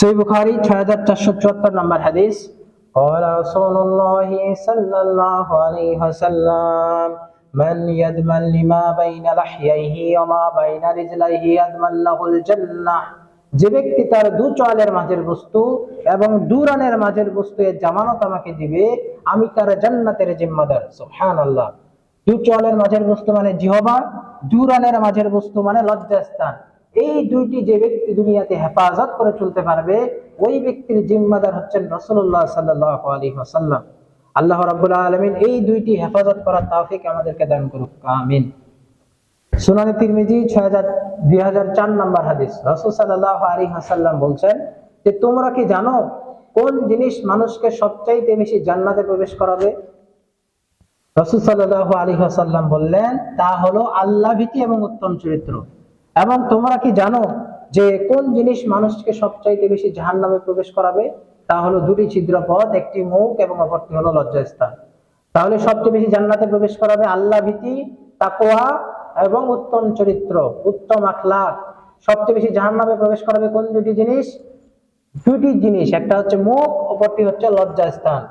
সহিহ বুখারী 6474 নম্বর হাদিস। قال رسول الله صلى الله عليه وسلم من يضمن لما بين لحييه وما بين رجليه يضمن له الجنة। যে ব্যক্তি তার দু চোয়ালের মাঝের বস্তু এবং দু রানের মাঝের বস্তু এর জামানত আমাকে দিবে, আমি তার জান্নাতের জিম্মাদার। সুবহানাল্লাহ। দু চোয়ালের মাঝের বস্তু মানে জিহবা, দু রানের মাঝের বস্তু মানে লজ্জাস্থান। এই দুইটি যে ব্যক্তি দুনিয়াতে হেফাজত করে চলতে পারবে, ওই ব্যক্তির জিম্মাদার হচ্ছেন রাসূলুল্লাহ সাল্লাল্লাহু আলাইহি ওয়াসাল্লাম। আল্লাহ রাব্বুল আলামিন এই দুইটি হেফাজত করার তৌফিক আমাদেরকে দান করুক, আমিন। সুনানে তিরমিজি 2004 নম্বর হাদিস। রাসূল সাল্লাল্লাহু আলাইহি ওয়াসাল্লাম বলছেন যে তোমরা কি জানো কোন জিনিস মানুষকে সবচাইতে বেশি জান্নাতে প্রবেশ করাবে? রাসূল সাল্লাল্লাহু আলাইহি ওয়াসাল্লাম বললেন তা হলো আল্লাহ ভীতি এবং উত্তম চরিত্র। এবং তোমরা কি জানো যে কোন জিনিস মানুষকে সবচাইতে বেশি জাহান্নামে প্রবেশ করাবে? তা হলো দুটি ছিদ্র পথ, একটি মুখ এবং অপরটি হলো লজ্জাস্থান। তাহলে সবচেয়ে বেশি জান্নাতে প্রবেশ করাবে আল্লাহ ভীতি, তাকওয়া এবং উত্তম চরিত্র, উত্তম আখলাক। সবচেয়ে বেশি জাহান্নামে প্রবেশ করাবে কোন দুটি জিনিস? দুটি জিনিস, একটা হচ্ছে মুখ, অপরটি হচ্ছে লজ্জাস্থান।